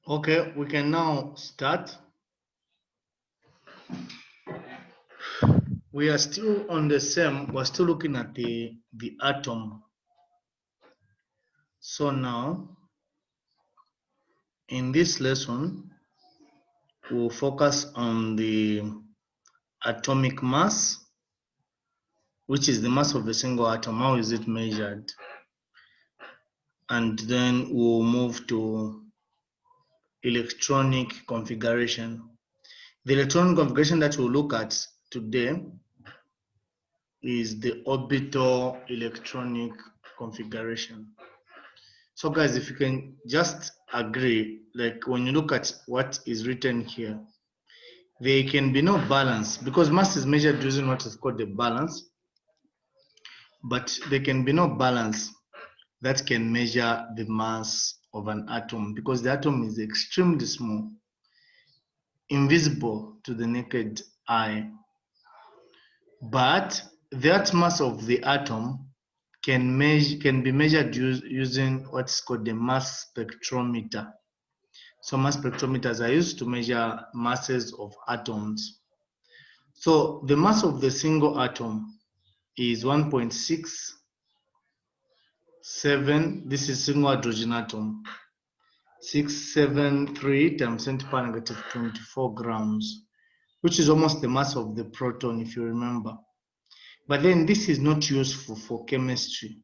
Okay, we can now start. We are still on the same, we're still looking at the atom. So now, in this lesson, we'll focus on the atomic mass, which is the mass of a single atom. How is it measured? And then we'll move to electronic configuration. The electronic configuration that we'll look at today is the orbital electronic configuration. So guys, if you can just agree, like when you look at what is written here, there can be no balance because mass is measured using what is called the balance, but there can be no balance that can measure the mass of an atom because the atom is extremely small, invisible to the naked eye. But that mass of the atom can be measured using what's called the mass spectrometer. So mass spectrometers are used to measure masses of atoms. So the mass of the single atom is 1.67. This is single hydrogen atom. 673 times 10 to the power negative 24 grams, which is almost the mass of the proton, if you remember. But then this is not useful for chemistry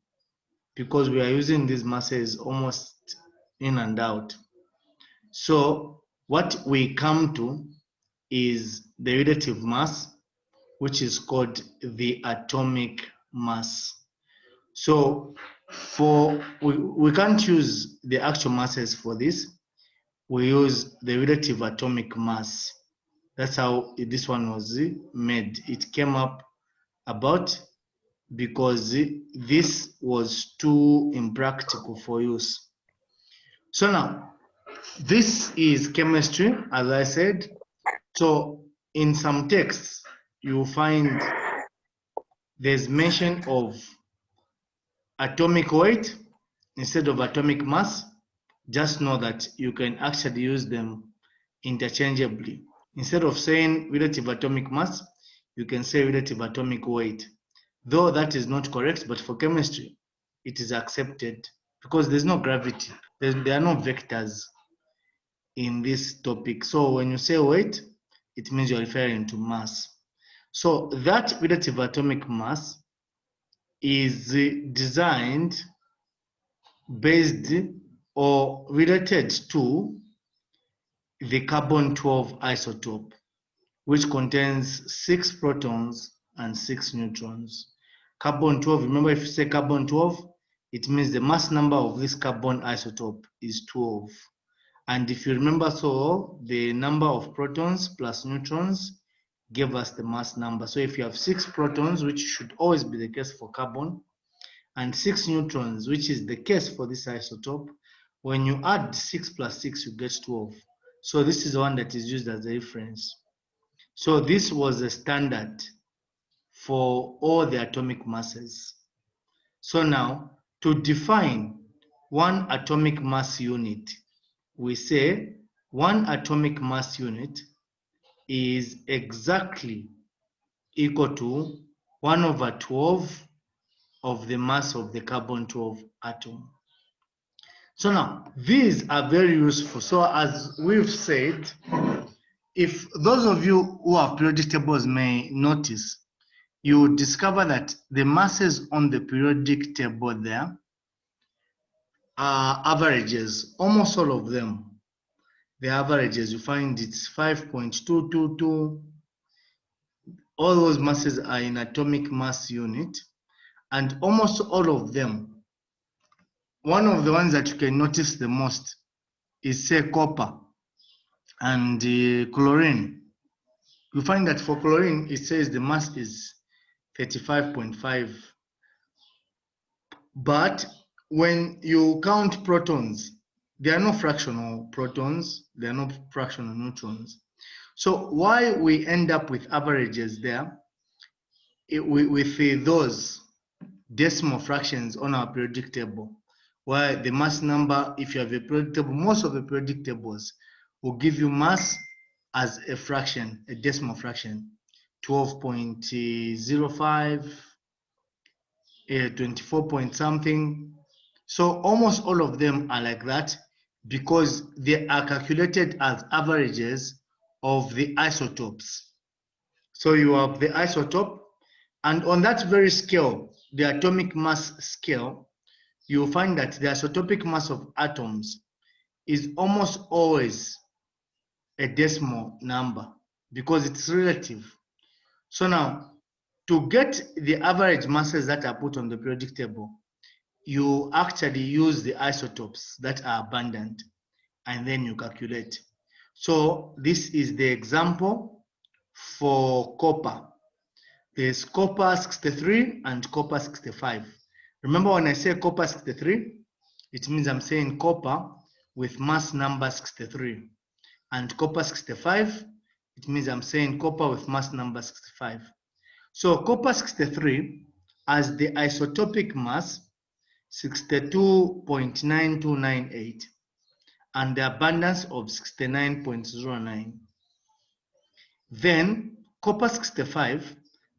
because we are using these masses almost in and out. So what we come to is the relative mass, which is called the atomic mass. So we can't use the actual masses for this. We use the relative atomic mass. That's how this one was made. It came up about because this was too impractical for use. So now, this is chemistry, as I said. So in some texts, you will find there's mention of atomic weight instead of atomic mass. Just know that you can actually use them interchangeably. Instead of saying relative atomic mass, you can say relative atomic weight. Though that is not correct, but for chemistry, it is accepted because there's no gravity. There are no vectors in this topic. So when you say weight, it means you're referring to mass. So that relative atomic mass is designed based or related to the carbon-12 isotope, which contains 6 protons and 6 neutrons. Carbon-12, remember if you say carbon-12, it means the mass number of this carbon isotope is 12. And if you remember, so the number of protons plus neutrons gave us the mass number. So if you have 6 protons, which should always be the case for carbon, and 6 neutrons, which is the case for this isotope, when you add 6 plus 6, you get 12. So this is the one that is used as a reference. So this was a standard for all the atomic masses. So now, to define one atomic mass unit, we say one atomic mass unit is exactly equal to 1/12 of the mass of the carbon-12 atom. So now, these are very useful. So as we've said, if those of you who have periodic tables may notice, you discover that the masses on the periodic table there are averages, almost all of them. The averages, you find it's 5.222. All those masses are in atomic mass unit, and almost all of them, one of the ones that you can notice the most is, say, copper and chlorine. You find that for chlorine, it says the mass is 35.5. But when you count protons, there are no fractional protons, there are no fractional neutrons. So why we end up with averages there, with those decimal fractions on our periodic table, where the mass number, if you have a periodic table, most of the periodic tables will give you mass as a fraction, a decimal fraction, 12.05, 24 point something. So almost all of them are like that because they are calculated as averages of the isotopes. So you have the isotope, and on that very scale, the atomic mass scale, you'll find that the isotopic mass of atoms is almost always a decimal number because it's relative. So now, to get the average masses that are put on the periodic table, you actually use the isotopes that are abundant, and then you calculate. So this is the example for copper. There's copper 63 and copper 65. Remember when I say copper 63, it means I'm saying copper with mass number 63. And copper 65, it means I'm saying copper with mass number 65. So copper 63 has the isotopic mass 62.9298 and the abundance of 69.09. Then copper 65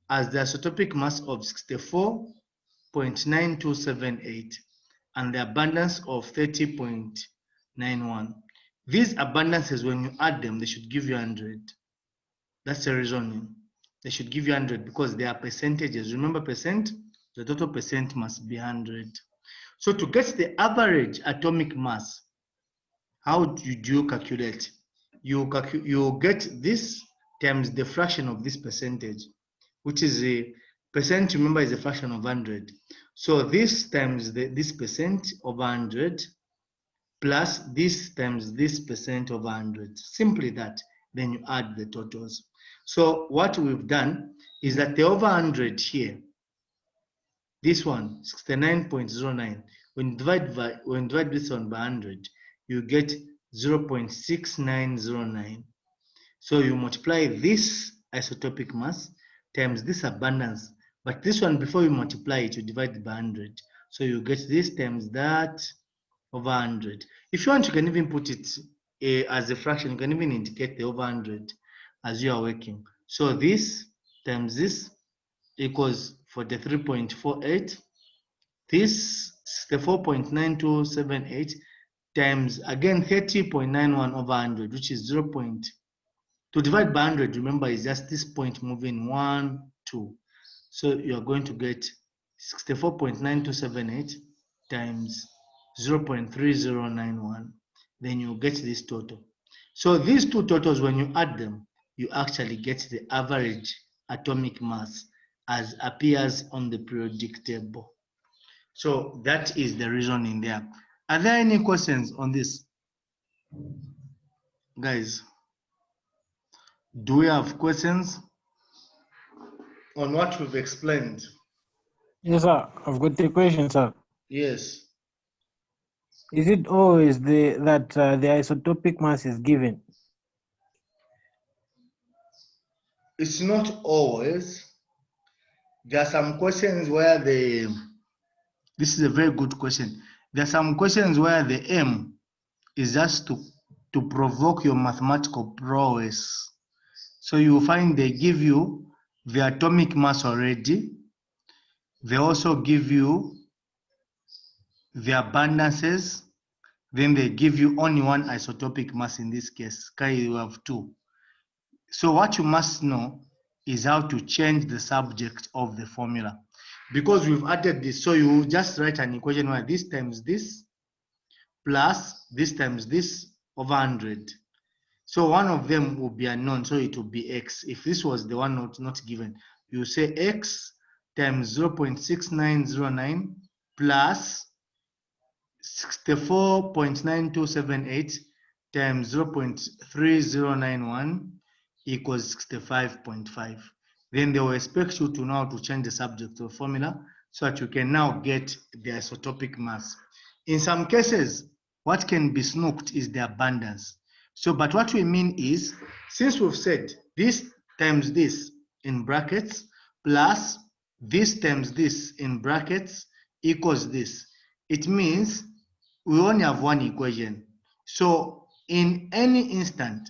has the isotopic mass of 64.9278 and the abundance of 30.91. These abundances, when you add them, they should give you 100. That's the reasoning. They should give you 100 because they are percentages. Remember percent? The total percent must be 100. So to get the average atomic mass, how do you calculate? You get this times the fraction of this percentage, which is a percent, remember, is a fraction of 100. So this times this percent of 100 plus this times this percent of 100. Simply that. Then you add the totals. So what we've done is that the over 100 here, this one, 69.09, when you divide this one by 100, you get 0.6909. So you multiply this isotopic mass times this abundance. But this one, before you multiply it, you divide it by 100. So you get this times that over 100. If you want, you can even put it as a fraction. You can even indicate the over 100 as you are working. So this times this equals 43.48. This 64.9278 times, again, 30.91 over 100, which is 0. To divide by 100, remember, is just this point moving 1, 2. So you are going to get 64.9278 times 0.3091. Then you get this total. So these two totals, when you add them, you actually get the average atomic mass as appears on the periodic table. So that is the reasoning there. Are there any questions on this? Guys, do we have questions on what we've explained? Yes, sir. I've got a question, sir. Yes. Is it always the isotopic mass is given? It's not always. There are some questions where this is a very good question. There are some questions where the aim is just to provoke your mathematical prowess. So you will find they give you the atomic mass already. They also give you the abundances. Then they give you only one isotopic mass in this case. You have two. So what you must know is how to change the subject of the formula. Because we've added this, so you just write an equation where this times this plus this times this over 100. So one of them will be unknown, so it will be x. If this was the one not given, you say x times 0.6909 plus 64.9278 times 0.3091 equals 65.5. Then they will expect you to know how to change the subject to a formula so that you can now get the isotopic mass. In some cases, what can be snooked is the abundance. So, but what we mean is, since we've said this times this in brackets plus this times this in brackets equals this, it means we only have one equation. So in any instant,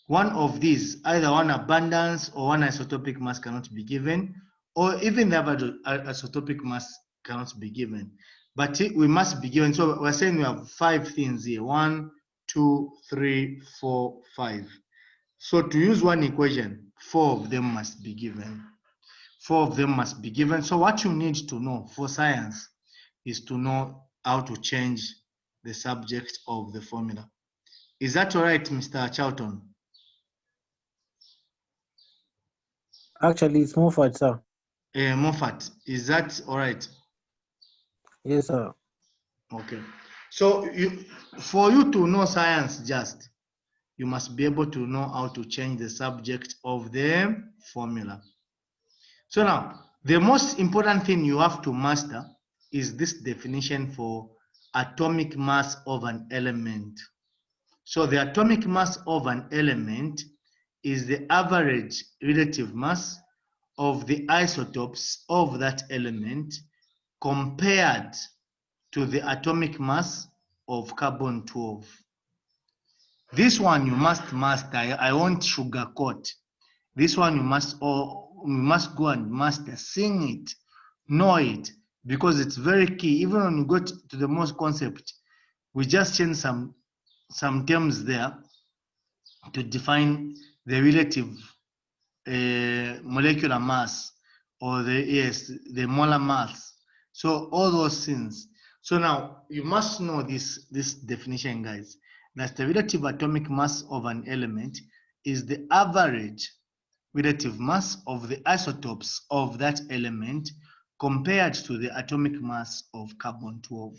one of these, either one abundance or one isotopic mass cannot be given, or even the other isotopic mass cannot be given. But we must be given. So we're saying we have 5 things here. 1, 2, 3, 4, 5. So to use one equation, 4 of them must be given. 4 of them must be given. So what you need to know for science is to know how to change the subject of the formula. Is that all right, Mr. Charlton? Actually, it's Moffat, sir. Moffat, is that all right? Yes, sir. Okay. So for you to know science just, you must be able to know how to change the subject of the formula. So now, the most important thing you have to master is this definition for atomic mass of an element. So the atomic mass of an element is the average relative mass of the isotopes of that element compared to the atomic mass of carbon-12. This one you must master. I won't sugarcoat. This one you must go and master, sing it, know it, because it's very key. Even when you go to the most concept, we just change some terms there to define the relative molecular mass or the molar mass. So all those things. So now you must know this definition, guys, that the relative atomic mass of an element is the average relative mass of the isotopes of that element compared to the atomic mass of carbon-12.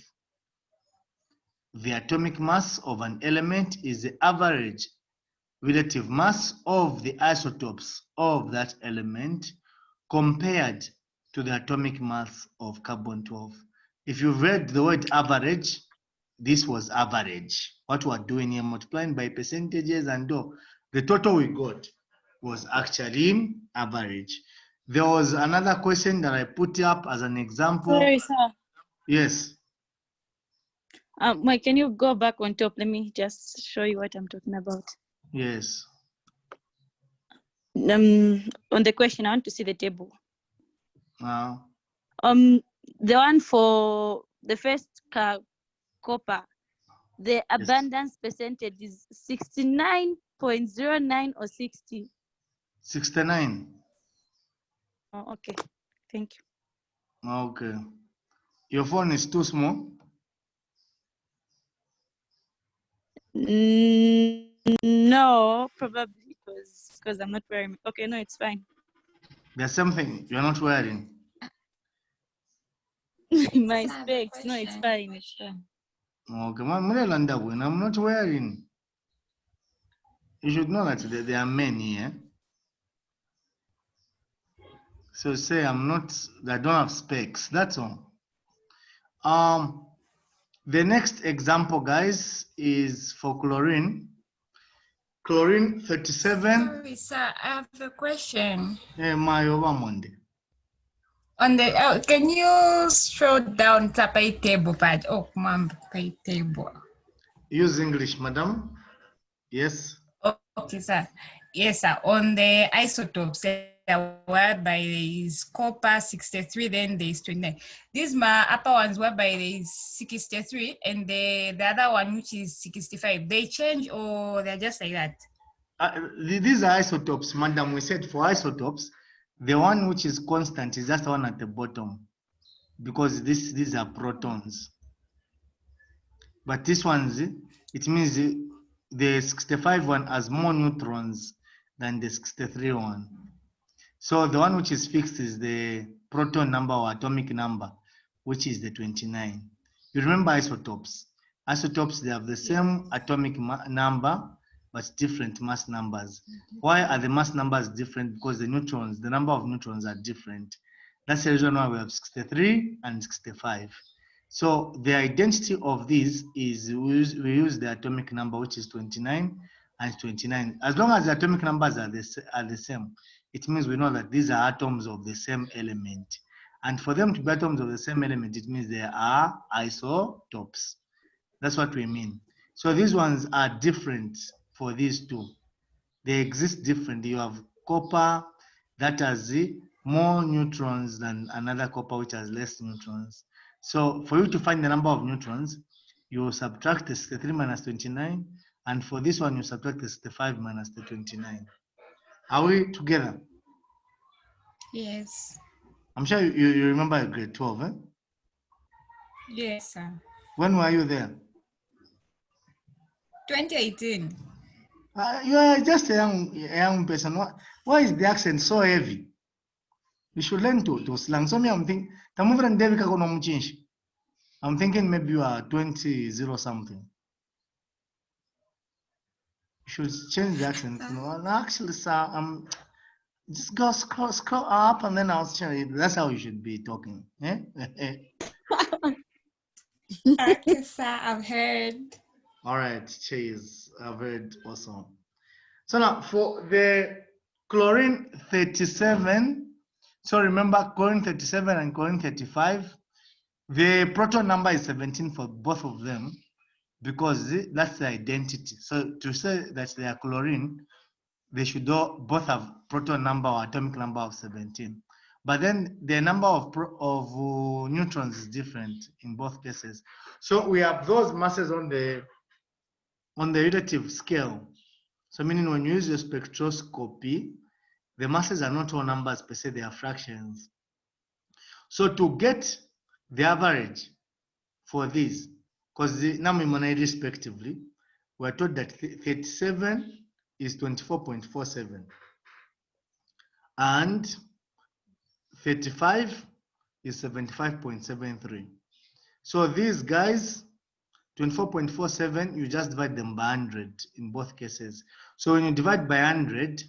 The atomic mass of an element is the average relative mass of the isotopes of that element compared to the atomic mass of carbon-12. If you've read the word average, this was average. What we're doing here, multiplying by percentages, and the total we got was actually average. There was another question that I put up as an example. Sorry, sir. Yes. Mike, can you go back on top? Let me just show you what I'm talking about. Yes. On the question, I want to see the table. Now. The one for the first copper, the abundance percentage is 69.09 or 60. 69. Oh, okay. Thank you. Okay. Your phone is too small? No, probably because I'm not wearing. Okay, no, it's fine. There's something you're not wearing. My specs. No, it's fine. It's fine. Okay, I'm not wearing. You should know that there are men here. So say I don't have specs. That's all. The next example, guys, is for chlorine. Chlorine 37. Sorry, sir, I have a question. Monday. On the can you show down the pay table part? Oh, ma'am, pay table. Use English, madam. Yes. Okay, sir. Yes, sir. On the isotopes, whereby there is copper 63, then there is 29. These my upper ones whereby there is 63, and the other one which is 65. They change or they're just like that? These are isotopes, madam. We said for isotopes, the one which is constant is just the one at the bottom, because these are protons. But this one's, it means the 65 one has more neutrons than the 63 one. So the one which is fixed is the proton number or atomic number, which is the 29. You remember isotopes. Isotopes, they have the same atomic number, but different mass numbers. Why are the mass numbers different? Because the number of neutrons are different. That's the reason why we have 63 and 65. So the identity of these is we use the atomic number, which is 29 and 29. As long as the atomic numbers are the same, it means we know that these are atoms of the same element. And for them to be atoms of the same element, it means they are isotopes. That's what we mean. So these ones are different for these two. They exist differently. You have copper that has more neutrons than another copper which has less neutrons. So for you to find the number of neutrons, you subtract the 63 minus 29, and for this one you subtract the 65 minus the 29. Are we together? Yes. I'm sure you remember grade 12, eh? Yes, sir. When were you there? 2018. You are just a young person. Why is the accent so heavy? You should learn to slang. So me, I'm thinking, I'm thinking maybe you are 20 something. You should change the accent. No, actually, sir, just go scroll up and then I'll change it. That's how you should be talking. Eh? Okay, sir, I've heard. All right, cheers. I've heard. Awesome. So now for the chlorine 37, so remember chlorine 37 and chlorine 35, the proton number is 17 for both of them because that's the identity. So to say that they are chlorine, they should both have proton number or atomic number of 17. But then the number of neutrons is different in both cases. So we have those masses on the relative scale. So meaning when you use your spectroscopy, the masses are not all numbers per se, they are fractions. So to get the average for these, because the number respectively, we're told that 37 is 24.47 and 35 is 75.73. So these guys, 24.47, you just divide them by 100 in both cases. So when you divide by 100,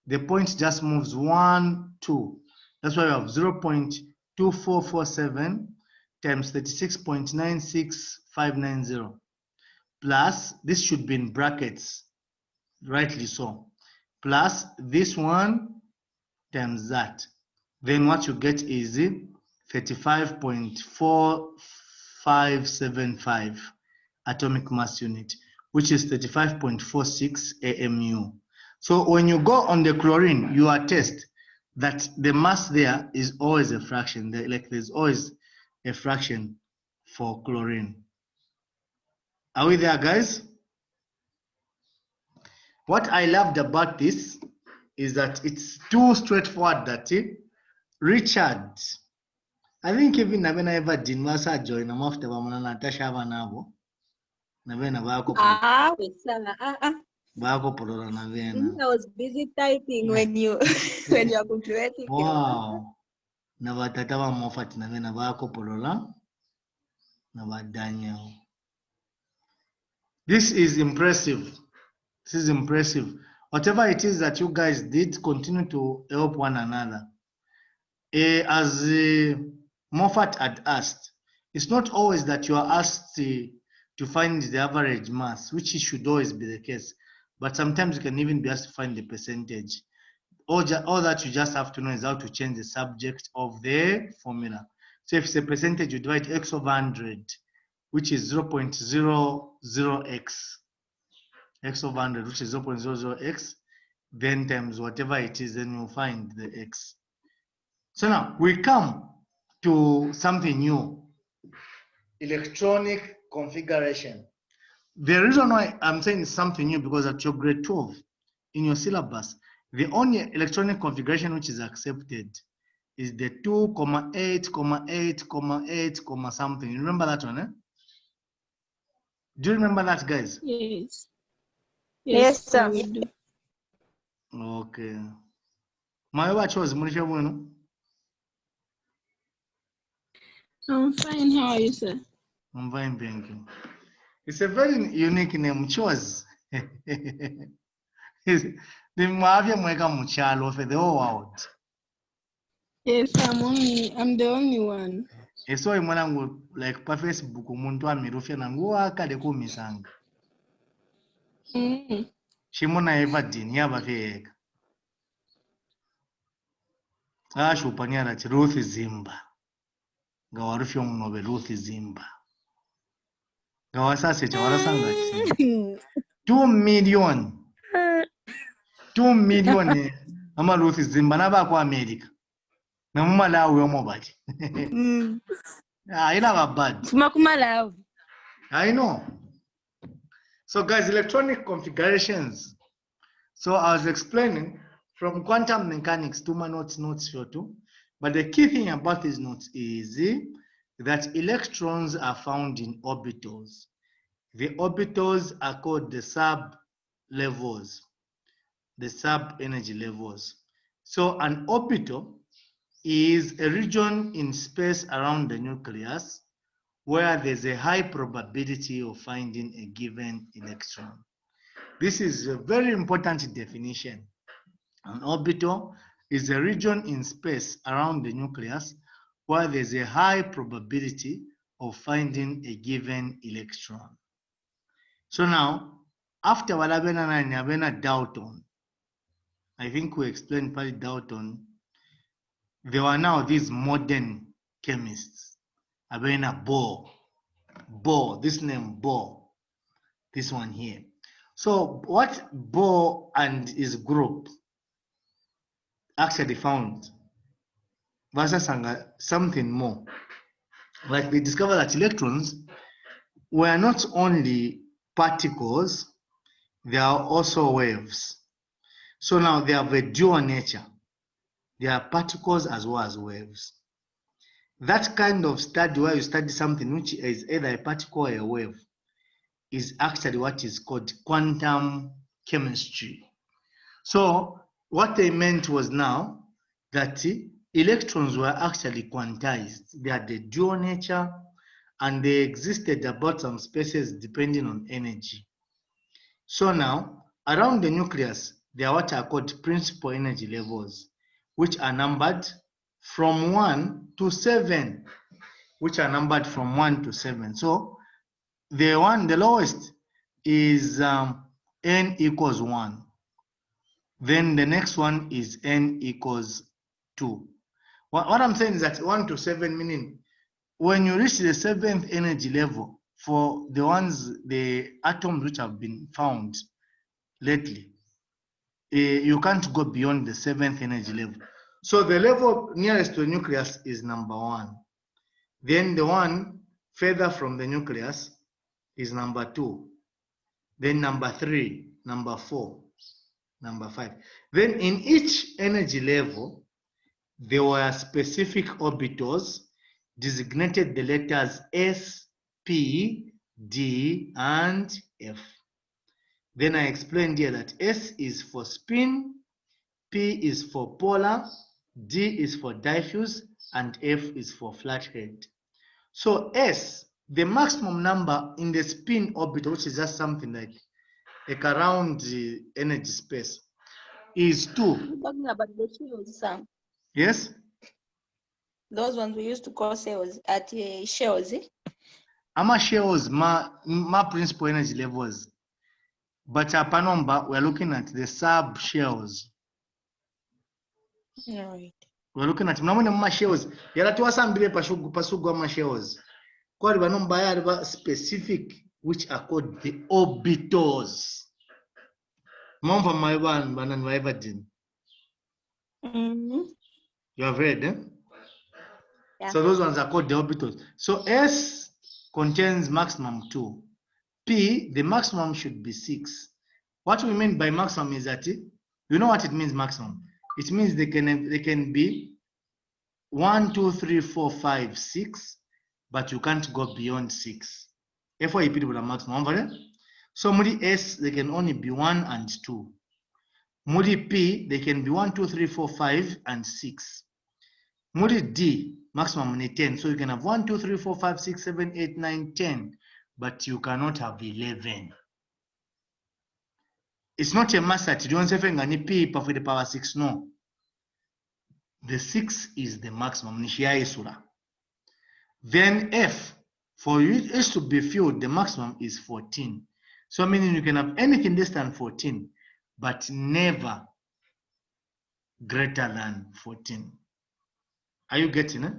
the point just moves 1, 2. That's why you have 0.2447 times 36.96590 plus, this should be in brackets, rightly so, plus this one times that. Then what you get is 35.4575 atomic mass unit, which is 35.46 AMU. So when you go on the chlorine, you attest that the mass there is always a fraction. Like there's always a fraction for chlorine. Are we there, guys? What I loved about this is that it's too straightforward that Richard, I think even when I ever did masa join, I'm after Natasha Vanavo. Navena Bako Polola Navena. I was busy typing when you when you are calculating. Wow. Navatatawa Mofat Navena Bako Polola. Navat Daniel. This is impressive. This is impressive. Whatever it is that you guys did, continue to help one another. As Moffat had asked, it's not always that you are asked to find the average mass, which should always be the case, but sometimes you can even be asked to find the percentage. All that you just have to know is how to change the subject of the formula. So if it's a percentage, you divide x over 100, which is 0.00x, x over 100, which is 0.00x, then times whatever it is, then you'll find the x. So now we come to something new, electronic configuration. The reason why I'm saying it's something new because at your grade 12 in your syllabus, the only electronic configuration which is accepted is the 2,8,8,8, something. You remember that one, eh? Do you remember that, guys? Yes. Yes, sir. We do. Okay. My watch was Munisha Bueno. I'm fine. How are you, sir? I'm fine, thank you. It's a very unique name, Choice. The Mavia Mweka Muchalo for the whole world. Yes, I'm the only one. So I'm like pa Facebook umuntu amirufya nangu akade kumisanga. Shimona eva dini yaba feka. Asho panyara ti Ruth Zimba. Ngawarufya umunobe Ruth Zimba. Gawasasecha warasanga chisi. 2 million. 2 million amaluthi zimbana ba ku America. Namumalawi omobati. Ina bad. Fuma kumalawi. I know. So guys, electronic configurations. So I was explaining from quantum mechanics to my notes here too. But the key thing about these notes is that electrons are found in orbitals. The orbitals are called the sub-levels, the sub-energy levels. So an orbital is a region in space around the nucleus where there's a high probability of finding a given electron. This is a very important definition. An orbital is a region in space around the nucleus where there's a high probability of finding a given electron. So now, after Walabena Dalton, I think we explained probably Dalton, there were now these modern chemists. Abena Bohr, this name Bohr, this one here. So what Bohr and his group actually found was something more. Like they discovered that electrons were not only particles, they are also waves. So now they have a dual nature. They are particles as well as waves. That kind of study where you study something which is either a particle or a wave is actually what is called quantum chemistry. So what they meant was now that electrons were actually quantized. They had a dual nature and they existed about some spaces depending on energy. So now, around the nucleus, there are what are called principal energy levels, which are numbered from 1 to 7, So the lowest is n equals 1. Then the next one is n equals 2. What I'm saying is that 1 to 7 meaning when you reach the 7th energy level for the atoms which have been found lately, you can't go beyond the 7th energy level. So the level nearest to the nucleus is number 1. Then the one further from the nucleus is number 2. Then number 3, number 4, number 5. Then in each energy level, there were specific orbitals designated the letters S, P, D, and F. Then I explained here that S is for spin, P is for polar, D is for diffuse, and F is for flathead. So S, the maximum number in the spin orbital, which is just something like around the energy space, is 2. You're talking about the shells, Sam. Yes? Those ones we used to call shells at shells. Ama shells, ma principal energy levels. But Panomba, we're looking at the sub shells. Right. We're looking at ma shells. Yala tuwasambile pasugwa ma shells. Kwa banomba ya specific, which are called the orbitals. Momva maiban banan waivadin. You have read, eh? Yeah. So those ones are called the orbitals. So S contains maximum 2. P, the maximum should be 6. What we mean by maximum is that, you know what it means maximum? It means they can be 1, 2, 3, 4, 5, 6, but you can't go beyond 6. Therefore, you put the maximum. So Muri S, they can only be 1 and 2. Muri P, they can be 1, 2, 3, 4, 5, and 6. Muri D, maximum is 10. So you can have 1, 2, 3, 4, 5, 6, 7, 8, 9, 10, but you cannot have 11. It's not a mass that you don't say P for the power 6. No. The 6 is the maximum. Then F, for it to be filled, the maximum is 14. So meaning you can have anything less than 14, but never greater than 14. Are you getting it?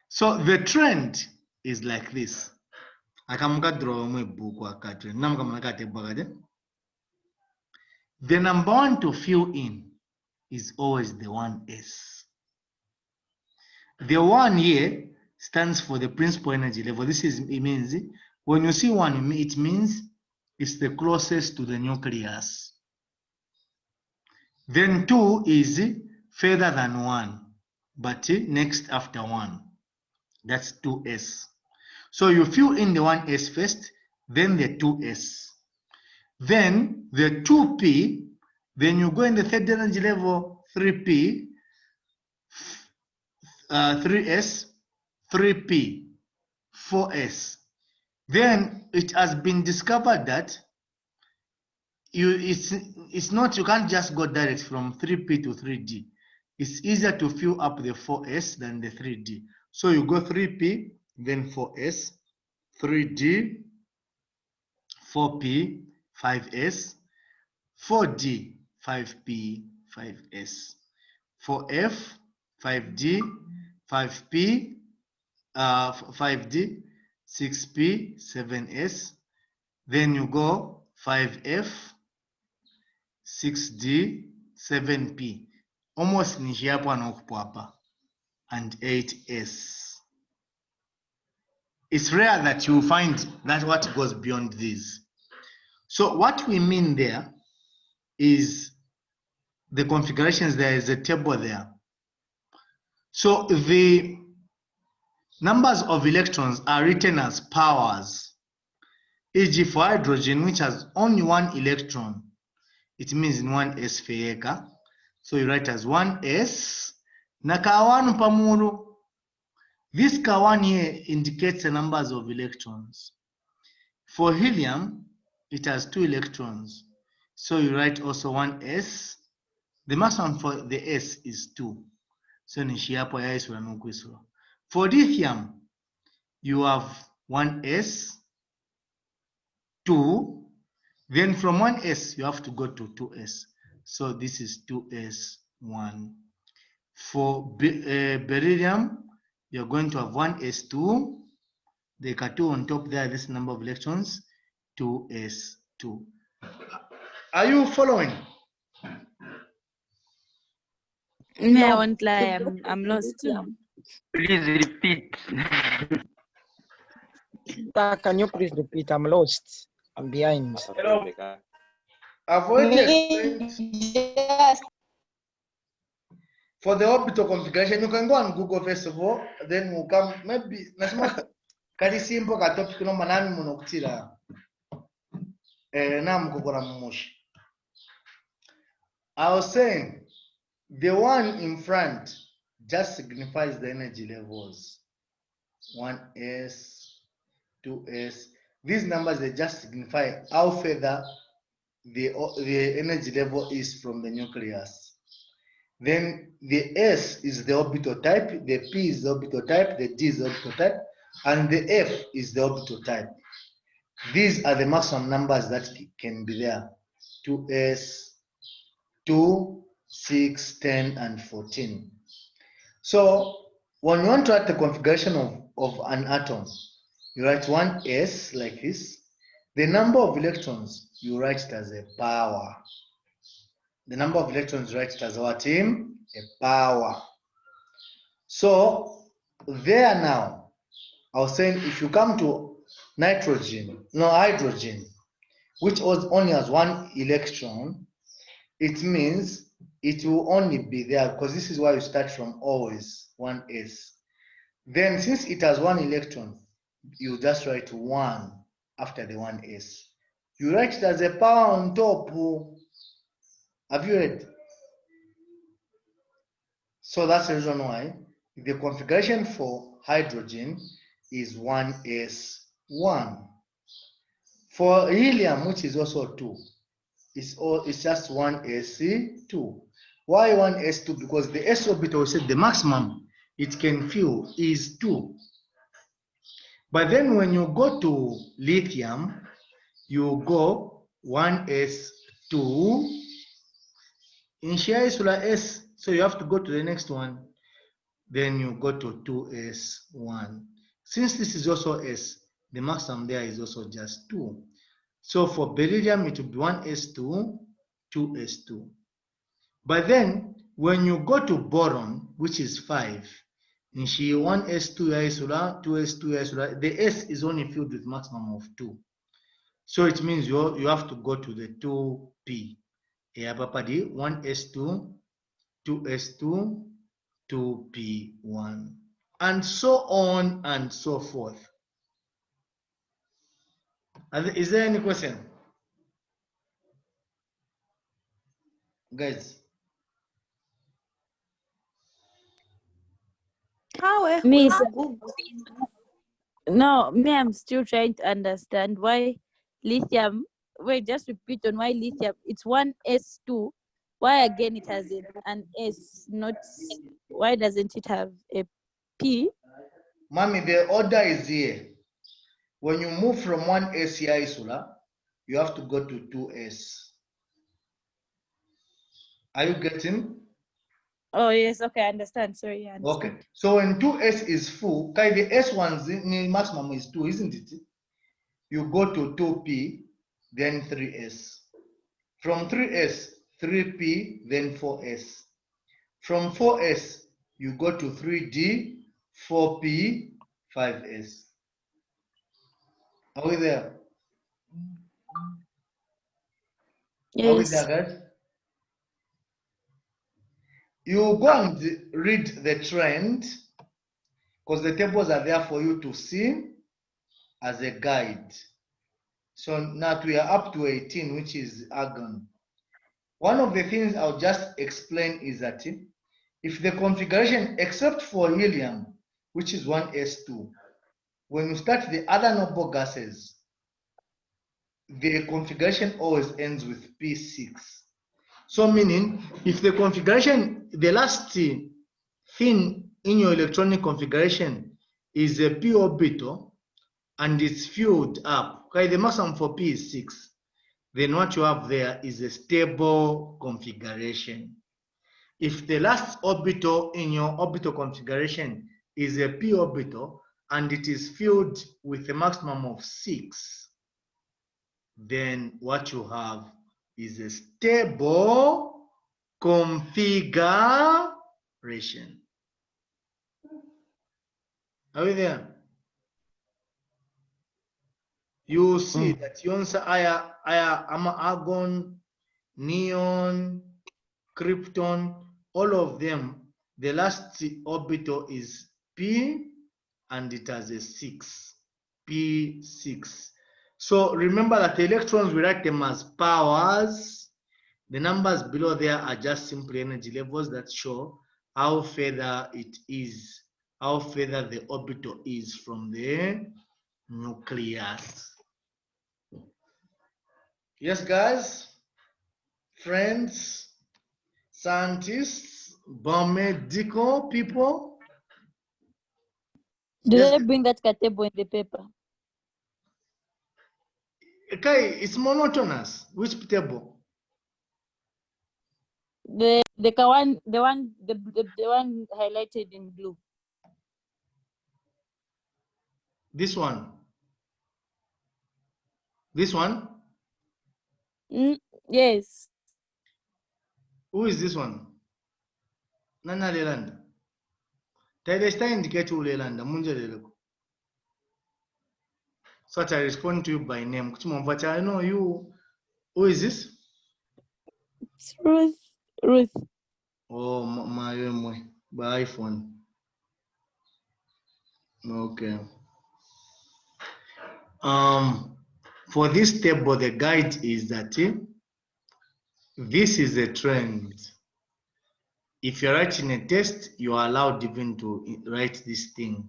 So the trend is like this. Akamukadraw mu ebbuku akatwe. Namukamanakatebwakade. The number one to fill in is always the 1s. The 1 here stands for the principal energy level. It means when you see 1, it means it's the closest to the nucleus. Then 2 is further than 1, but next after 1. That's 2s. So you fill in the 1s first, then the 2s. Then the 2p, then you go in the third energy level, 3p, 3s, 3p, 4s. Then it has been discovered that it's not, you can't just go direct from 3p to 3d. It's easier to fill up the 4s than the 3d. So you go 3p, then 4s, 3d, 4p, 5s, 4d, 5p, 5s, 4f, 5d, 5p, 5d, 6p, 7s. Then you go 5f, 6d, 7p. Almost ni hapo anokupapa. And 8s. It's rare that you find that what goes beyond these. So what we mean there is the configurations. There is a table there. So the numbers of electrons are written as powers. E.g. for hydrogen, which has only 1 electron, it means in 1s feyeka. So you write as 1s na ka1 pamuru. This ka1 here indicates the numbers of electrons. For helium, it has 2 electrons. So you write also 1s. The maximum for the s is 2. So nishiapo ya s ulanukwiswa. For lithium, you have 1s, 2. Then from 1s, you have to go to 2s. So this is 2s, 1. For beryllium, you're going to have 1s2. The K2 on top there, this number of electrons, 2s2. Are you following? Me, I won't lie, I'm lost. Please repeat. Can you please repeat? I'm lost. I'm behind. Hello. I've already explained. Yes. For the orbital configuration, you can go on Google first of all, then we'll come. Maybe kali simple ka topic no manani munokutira. Na mukukora mumushi. I was saying the one in front just signifies the energy levels. 1s, 2s. These numbers, they just signify how further the energy level is from the nucleus. Then the s is the orbital type, the p is the orbital type, the d is the orbital type, and the f is the orbital type. These are the maximum numbers that can be there. 2s, 2, 6, 10, and 14. So when you want to write the configuration of an atom, you write 1s like this. The number of electrons, you write it as a power. The number of electrons, you write it as our team, a power. So there now, I was saying if you come to hydrogen, which only has 1 electron, it means it will only be there because this is why you start from always 1s. Then since it has 1 electron, you just write 1 after the 1s. You write it as a power on top. Have you read? So that's the reason why the configuration for hydrogen is 1s1. For helium, which is also 2, it's just 1s2. Why 1s2? Because the s orbital, we said the maximum it can fill is 2. But then when you go to lithium, you go 1s2. Initialize s, so you have to go to the next one. Then you go to 2s1. Since this is also s, the maximum there is also just 2. So for beryllium, it will be 1s2, 2s2. But then when you go to boron, which is 5, nshi 1s2 yaisula, 2s2 yaisula, the s is only filled with maximum of 2. So it means you have to go to the 2p. Here, papadi 1s2, 2s2, 2p1, and so on and so forth. Is there any question? Guys. How Miss, Google? no, me, I'm still trying to understand why lithium. Wait, just repeat on why lithium. It's 1s2. Why again it has an S? Not why doesn't it have a P? Mommy, the order is here. When you move from 1s here, Isula, you have to go to 2s. Are you getting? Oh yes, okay, I understand. Sorry, I understand. Okay. So when 2s is full, okay, the s1's maximum is 2, isn't it? You go to 2p, then 3s. From 3s, 3p, then 4s. From 4s, you go to 3d, 4p, 5s. Are we there? Are we there, Yes. guys? You go and read the trend because the tables are there for you to see as a guide. So now we are up to 18, which is argon. One of the things I'll just explain is that if the configuration, except for helium, which is 1s2, when you start the other noble gases, the configuration always ends with p6. So meaning, if the configuration, the last thing in your electronic configuration is a p orbital and it's filled up, okay, the maximum for p is 6, then what you have there is a stable configuration. If the last orbital in your orbital configuration is a p orbital and it is filled with a maximum of 6, then what you have is a stable configuration. Are we there? You see that you answer argon, neon, krypton, all of them, the last orbital is p and it has a 6, p6. So remember that the electrons, we write them as powers. The numbers below there are just simply energy levels that show how further it is, how further the orbital is from the nucleus. Yes, guys, friends, scientists, biomedical people. Do Yes. they bring that table in the paper? Okay, it's monotonous. Which table? The one highlighted in blue. This one. This one? Yes. Who is this one? Nana Lelanda. Tell indicate who Lelanda. Munja. So I respond to you by name. I know you. Who is this? It's Ruth. Ruth. Oh, my by iPhone. Okay. For this table, the guide is that this is a trend. If you're writing a test, you are allowed even to write this thing.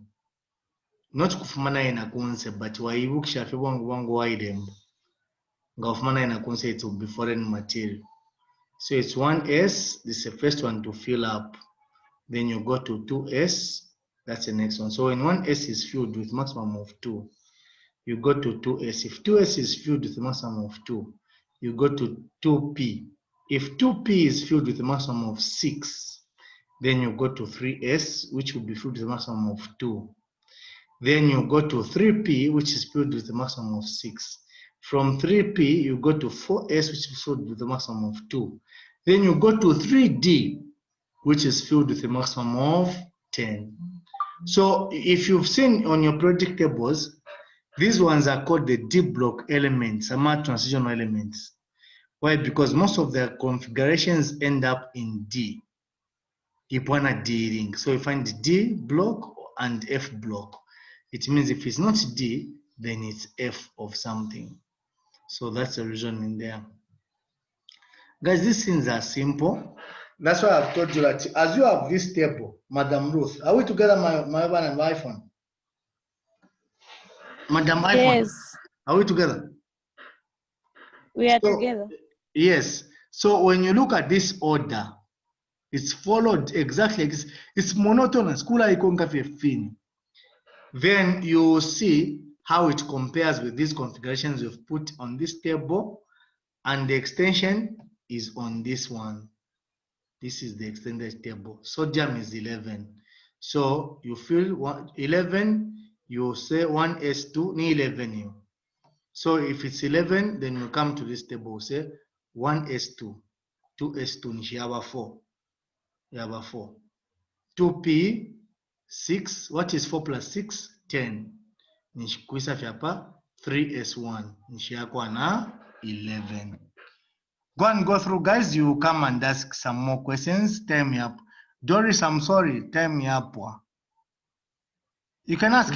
Not kufumana ina kunse, but waibukisha fe wangu waidem. Ngafumana ina kunse, it will be foreign material. So it's 1s, this is the first one to fill up. Then you go to 2s, that's the next one. So when 1s is filled with maximum of 2, you go to 2s. If 2s is filled with a maximum of 2, you go to 2p. If 2p is filled with a maximum of 6, then you go to 3s, which will be filled with a maximum of 2. Then you go to 3p, which is filled with a maximum of 6. From 3p, you go to 4s, which is filled with a maximum of 2. Then you go to 3d, which is filled with a maximum of 10. So if you've seen on your periodic tables, these ones are called the D block elements, transitional elements. Why? Because most of their configurations end up in D. Ipwana D ring. So you find D block and F block. It means if it's not D, then it's F of something. So that's the reason in there. Guys, these things are simple. That's why I've told you that as you have this table, Madam Ruth, are we together, my husband and my iPhone? Madam iPhone, Yes, are we together? we are So, together. yes. So when you look at this order, it's followed exactly like this. It's monotonous. Then you see how it compares with these configurations you've put on this table, and the extension is on this one. This is the extended table. Sodium is 11. So you fill 11, you say 1s2, ni 11 here. So if it's 11, then you come to this table, say 1s2, 2s2, ni yaba 4. Yaba 4. 2p, 6. What is 4 plus 6? 10. Nishikuisa fyapa 3s1. Nishiyakwa na 11. Go and go through, guys. You come and ask some more questions. Time me up. Doris, I'm sorry. Time me up. You can ask